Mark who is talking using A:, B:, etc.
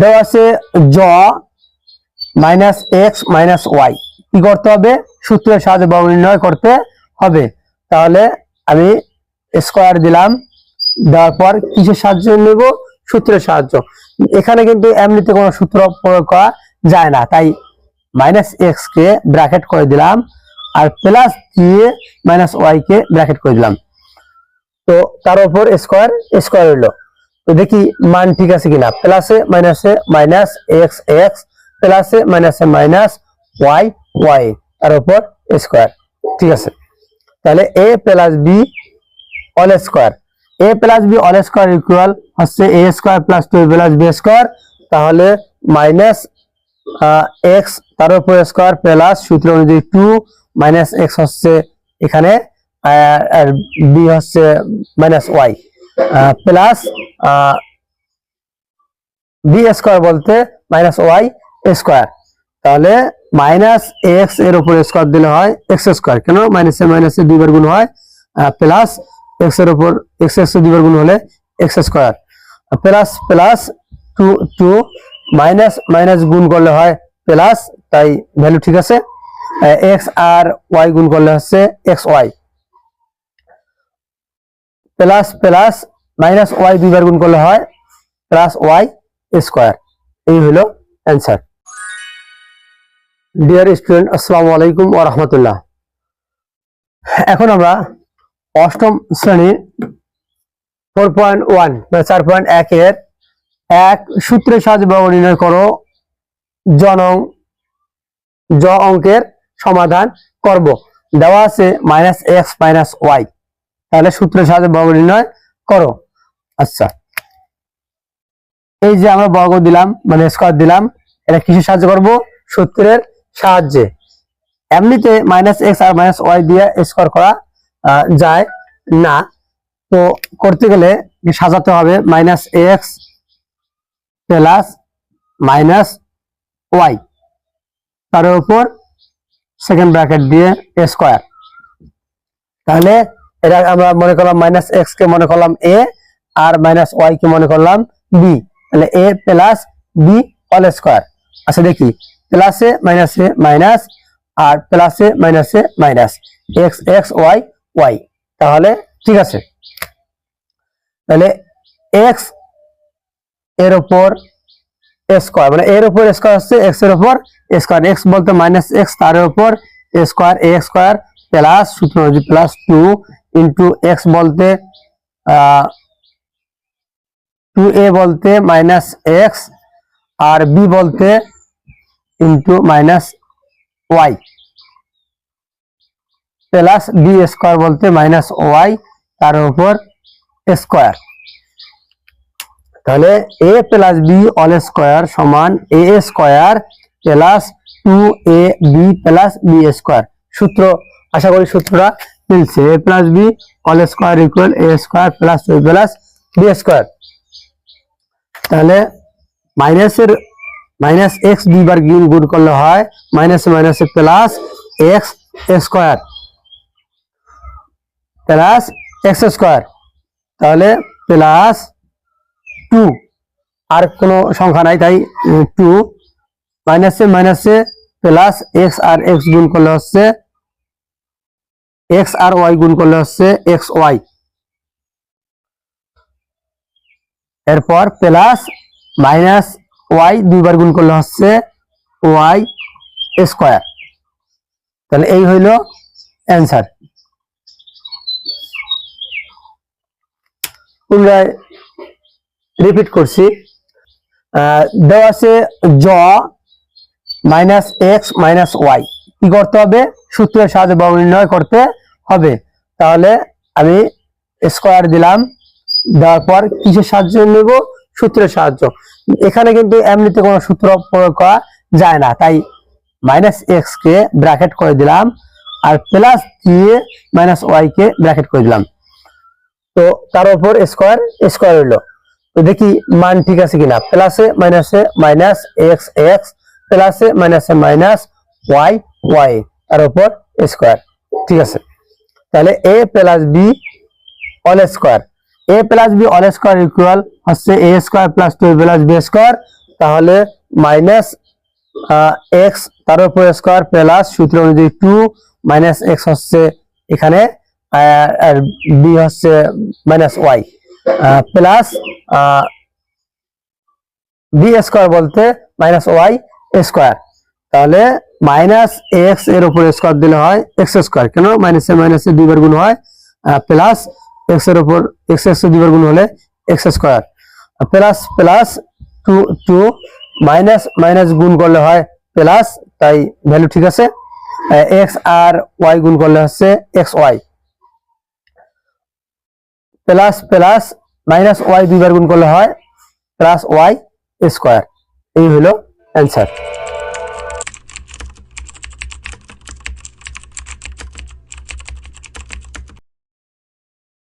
A: দেওয়া আছে জ মাইনাস এক্স মাইনাস ওয়াই, কি করতে হবে? সূত্রের সাহায্যে বর্গ নির্ণয় করতে হবে। তাহলে আমি স্কোয়ার দিলাম, দেওয়ার পর কিসের সাহায্য নেব? সূত্রের সাহায্য। এখানে কিন্তু এমনিতে কোনো সূত্র প্রয়োগ করা যায় না, তাই মাইনাস এক্স কে ব্র্যাকেট করে দিলাম আর প্লাস দিয়ে মাইনাস ওয়াই কে ব্র্যাকেট করে দিলাম। তো তার উপর স্কোয়ার স্কোয়ার হইলো। তো দেখি মান ঠিক আছে কিনা। প্লাসে মাইনাসে মাইনাস এক্স এক্স, প্লাসে মাইনাসে মাইনাস ওয়াই ওয়াই, তার উপর স্কোয়ার। ঠিক আছে, তাহলে a plus b all square, a plus b all square equal হচ্ছে a square plus two plus b square. তাহলে মাইনাস এক্স তার উপর স্কোয়ার প্লাস সূত্র অনুযায়ী টু মাইনাস এক্স হচ্ছে এখানে, আর বি হচ্ছে minus y plus b square বলতে মাইনাস ওয়াই স্কোয়ার। তাহলে মাইনাস এক্স এর উপর স্কোয়ার দিলে হয় এক্স স্কোয়ার, কেন মাইনাসে মাইনাসে দুইবার গুণ হয়, প্লাস এক্স এর উপর এক্স এক্স দুইবার গুণ হলে x square, plus plus two two minus minus গুণ করলে হয় প্লাস, তাই ভ্যালু ঠিক আছে। এক্স আর ওয়াই গুণ করলে হচ্ছে x y, plus plus minus y দুইবার গুণ করলে হয় প্লাস ওয়াই স্কোয়ার। এই হলো অ্যান্সার। ডিয়ার স্টুডেন্ট, আসসালামু আলাইকুম ওয়া রাহমাতুল্লাহ। এখন আমরা অষ্টম শ্রেণীর 4.1 মানে 4.1 এর এক সূত্রের সাহায্যে বর্গ নির্ণয় করো জ অঙ্কের সমাধান করব। দেওয়া আছে মাইনাস এক্স মাইনাস ওয়াই, তাহলে সূত্রের সাহায্যে বর্গ নির্ণয় করো। আচ্ছা, এই যে আমরা বর্গ দিলাম মানে স্কয়ার দিলাম, এটা কিসের সাহায্যে করব? সূত্রের সাহায্যে। এমনিতে মাইনাস এক্স আর মাইনাস ওয়াই দিয়ে স্কয়ার করা যায় না, তো করতে গেলে সাজাতে হবে minus x plus minus y, তার উপর সেকেন্ড ব্র্যাকেট দিয়ে স্কয়ার। তাহলে এটা আমরা মনে করলাম মাইনাস এক্স কে মনে করলাম এ আর মাইনাস ওয়াই কে মনে করলাম বি, তাহলে a plus b all square. আচ্ছা দেখি, প্লাসে মাইনাসে মাইনাস আর প্লাসে মাইনাসে minus, x x y y, তাহলে ঠিক আছে। তাহলে এক্স এর উপর স্কয়ার মানে এর উপর স্কয়ার হচ্ছে এক্স এর উপর স্কয়ার, এক্স বলতে মাইনাস এক্স তার উপর স্কয়ার এ স্কয়ার প্লাস সূত্র অনুযায়ী প্লাস টু ইন্টু এক্স বলতে টু এ বলতে মাইনাস এক্স আর বি বলতে into minus y plus b square বলতে মাইনাস ওয়াই তার উপর স্কয়ার। তাহলে a plus b all square সমান a square plus two a b plus b square. সূত্র আশা করি সূত্রটা মিলছে, a plus b all square equal A square plus two plus b square. তাহলে মাইনাসের মাইনাস এক্স দুইবার গুণ করলে হয় মাইনাসে মাইনাসে plus x square plus x square, তাহলে প্লাস টু আর কোনো সংখ্যা নাই তাই টু মাইনাসে মাইনাসে প্লাস এক্স আর এক্স গুণ করলে হচ্ছে এক্স আর ওয়াই গুণ করলে হচ্ছে এক্স ওয়াই, এরপর প্লাস মাইনাস ওয়াই দুইবার গুণ করলে হচ্ছে ওয়াই স্কয়ার। তাহলে এই হইল অ্যান্সার। পুনরায় রিপিট করছি, দেওয়া আছে জ মাইনাস এক্স মাইনাস ওয়াই, কি করতে হবে? সূত্রের সাহায্যে বর্গ নির্ণয় করতে হবে। তাহলে আমি স্কয়ার দিলাম, দেওয়ার পর কিসের সাহায্য নেব? সূত্রের সাহায্য। এখানে কিন্তু এমনিতে কোনো সূত্র প্রয়োগ করা যায় না, তাই মাইনাস এক্স কে ব্র্যাকেট করে দিলাম আর প্লাস দিয়ে মাইনাস ওয়াই কে ব্র্যাকেট করে দিলাম। তো তার উপর স্কয়ার স্কয়ার হইলো। তো দেখি মান ঠিক আছে কিনা। প্লাসে মাইনাসে মাইনাস এক্স এক্স, প্লাসে মাইনাসে মাইনাস ওয়াই ওয়াই, তার উপর স্কয়ার। ঠিক আছে, তাহলে a plus b all square, a plus b all square equal হচ্ছে a square plus 2 plus b square, তাহলে মাইনাস এক্স তার উপর স্কোয়ার প্লাস সূত্র অনুযায়ী 2 মাইনাস এক্স হচ্ছে এখানে, আর বি হচ্ছে minus y plus b square বলতে মাইনাস ওয়াই স্কোয়ার। তাহলে মাইনাস এক্স এর উপর স্কোয়ার দিলে হয় এক্স স্কোয়ার, কেন মাইনাসে মাইনাসে দুইবার গুণ হয়, প্লাস এক্স এর উপর এক্স এক্স দুইবার গুণ হলে x square plus plus two two minus minus গুণ করলে হয় প্লাস, তাই ভ্যালু ঠিক আছে। এক্স আর ওয়াই গুণ করলে হচ্ছে x y plus plus minus y দুইবার গুণ করলে হয় প্লাস ওয়াই স্কোয়ার। এই হলো অ্যান্সার।